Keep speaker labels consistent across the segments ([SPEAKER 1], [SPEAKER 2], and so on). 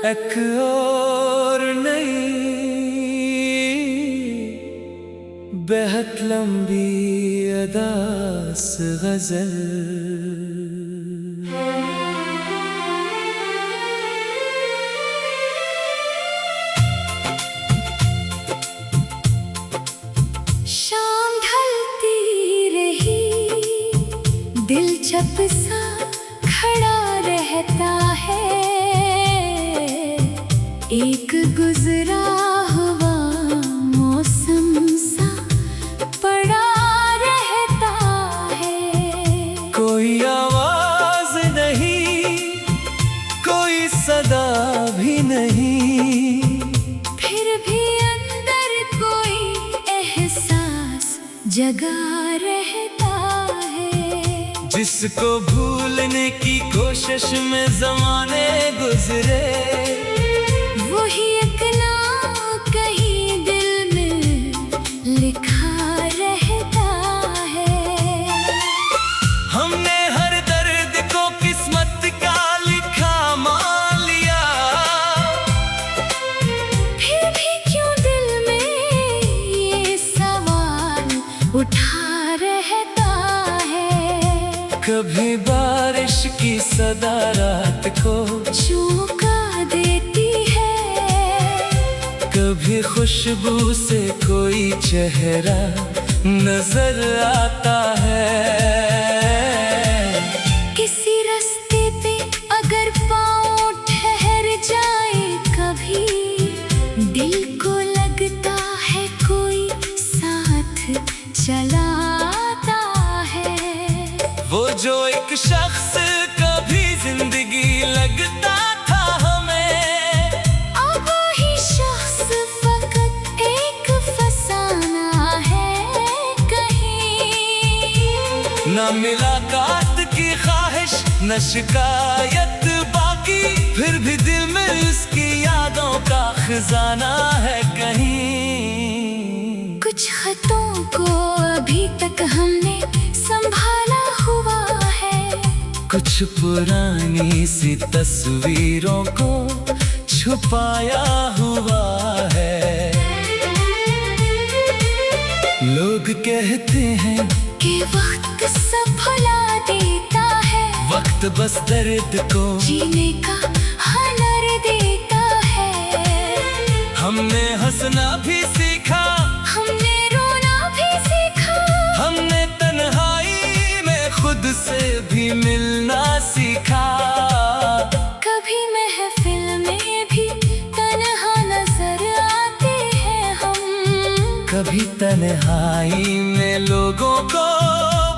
[SPEAKER 1] एक और नई बेहद लंबी अदास गजल।
[SPEAKER 2] शाम ढलती रही, दिल चुप सा खड़ा रहता है। एक गुजरा हुआ मौसम सा पड़ा रहता है।
[SPEAKER 1] कोई आवाज नहीं, कोई सदा भी नहीं,
[SPEAKER 2] फिर भी अंदर कोई एहसास जगा रहता है।
[SPEAKER 1] जिसको भूलने की कोशिश में ज़माने गुजरे,
[SPEAKER 2] वही एक नाम कहीं दिल में लिखा रहता है।
[SPEAKER 1] हमने हर दर्द को किस्मत का लिखा मान लिया,
[SPEAKER 2] फिर भी क्यों दिल में ये सवाल उठा रहता है।
[SPEAKER 1] कभी बारिश की सदा रात को
[SPEAKER 2] चौंका देती है,
[SPEAKER 1] कभी खुशबू से कोई चेहरा नजर आता है।
[SPEAKER 2] किसी रास्ते पे अगर पाँव ठहर जाए कभी, दिल को लगता है कोई साथ चलाता है।
[SPEAKER 1] वो जो एक शख्स कभी जिंदगी लगता था हमें,
[SPEAKER 2] अब वही शख्स फकत एक फसाना है कहीं।
[SPEAKER 1] न मुलाकात की ख्वाहिश न शिकायत बाकी, फिर भी दिल में उसकी यादों का खजाना है कहीं।
[SPEAKER 2] कुछ खतों को अभी तक हमने संभाला हुआ है,
[SPEAKER 1] कुछ पुरानी सी तस्वीरों को छुपाया हुआ है। लोग कहते हैं
[SPEAKER 2] कि वक्त सब भुला देता है,
[SPEAKER 1] वक्त बस दर्द को
[SPEAKER 2] जीने का हुनर देता है।
[SPEAKER 1] हमने हंसना भी सीखा,
[SPEAKER 2] हमने रोना भी सीखा,
[SPEAKER 1] हमने तन्हाई में खुद से भी मिलना सीखा।
[SPEAKER 2] कभी महफिल में भी तन्हा नजर आते हैं हम,
[SPEAKER 1] कभी तन्हाई में लोगों को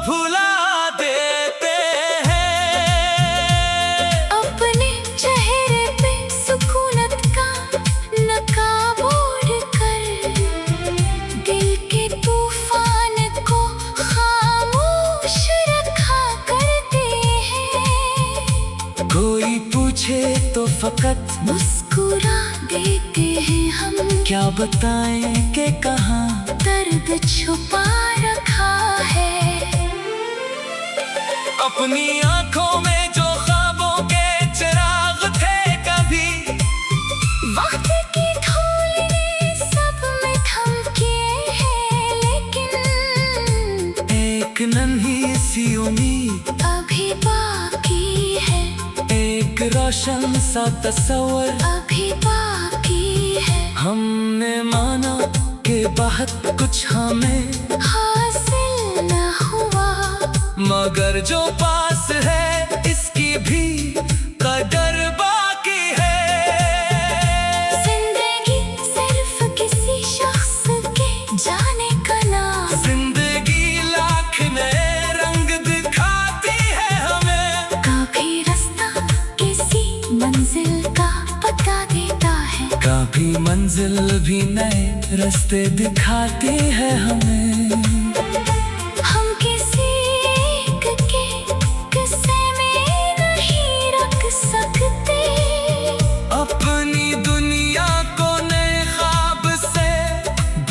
[SPEAKER 1] भुला देते हैं।
[SPEAKER 2] अपने चेहरे पे सुकूनत का नकाब ओढ़ कर, दिल के तूफान को खामोश रखा करते हैं।
[SPEAKER 1] कोई पूछे तो फकत
[SPEAKER 2] मुस्कुरा देते हैं हम,
[SPEAKER 1] क्या बताएं कि कहाँ
[SPEAKER 2] दर्द छुपा रखा है।
[SPEAKER 1] अपनी आंखों में जो ख्वाबों के चिराग थे, कभी
[SPEAKER 2] वक्त की धूल ने सब में थमके हैं, लेकिन
[SPEAKER 1] एक नन्ही सी उम्मीद
[SPEAKER 2] अभी बाकी है।
[SPEAKER 1] एक रोशन सा तस्वर
[SPEAKER 2] अभी बाकी है।
[SPEAKER 1] हमने माना कि बहुत कुछ हमें
[SPEAKER 2] हासिल न हुआ,
[SPEAKER 1] मगर जो पास है इसकी भी कदर बाकी है।
[SPEAKER 2] जिंदगी सिर्फ किसी शख्स के जाने का नाम,
[SPEAKER 1] जिंदगी लाख नए रंग दिखाती है हमें,
[SPEAKER 2] कभी रास्ता किसी मंजिल का पता देता है,
[SPEAKER 1] कभी मंजिल भी नए रास्ते दिखाती है हमें।
[SPEAKER 2] हम किसी एक के किस्से में नहीं रख सकते,
[SPEAKER 1] अपनी दुनिया को नए ख्वाब से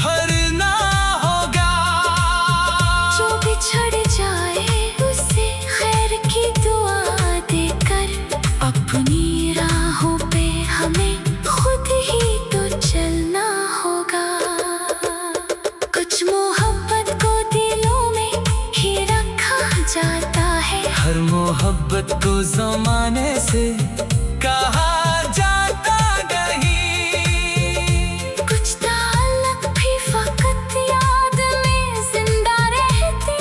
[SPEAKER 1] भरना होगा।
[SPEAKER 2] जो बिछड़ जाए उसे खैर की दुआ देकर, अपनी राहों पे हमें
[SPEAKER 1] मोहब्बत को जमाने से कहा जाता नहीं।
[SPEAKER 2] कुछ ताल्लुक भी फकत याद में जिंदा रहती,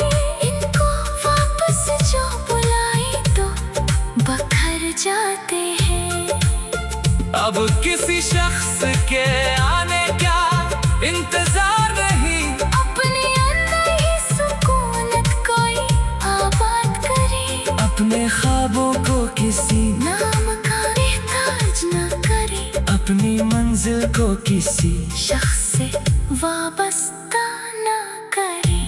[SPEAKER 2] इनको वापस जो बुलाई तो बखर जाते हैं।
[SPEAKER 1] अब किसी शख्स के आने का इंतजार नहीं,
[SPEAKER 2] अपने अंदर ही सुकूनत कोई आबाद करे।
[SPEAKER 1] अपने ख्वाबों को किसी
[SPEAKER 2] नाम का एहताज न करे,
[SPEAKER 1] अपनी मंजिल को किसी
[SPEAKER 2] शख्स से वाबस्ता न करे।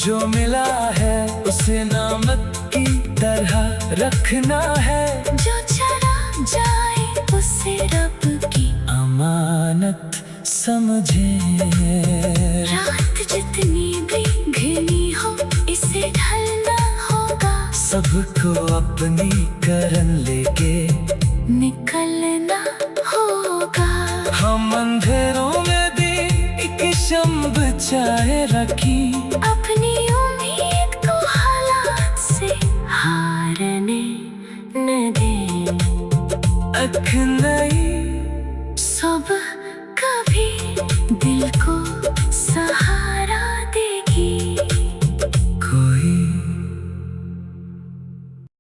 [SPEAKER 1] जो मिला है उसे नामत की तरह रखना है,
[SPEAKER 2] जो चला जाए उसे रब की
[SPEAKER 1] अमानत समझे।
[SPEAKER 2] रात जितनी भी घनी हो इसे ढलना होगा,
[SPEAKER 1] सबको अपनी करन लेके
[SPEAKER 2] निकलना होगा।
[SPEAKER 1] हम अंधेरों में भी एक शम्म बचाए रखी,
[SPEAKER 2] अपनी उम्मीद को हालात से हारने न दे।
[SPEAKER 1] अख नहीं
[SPEAKER 2] सुबह कभी दिल को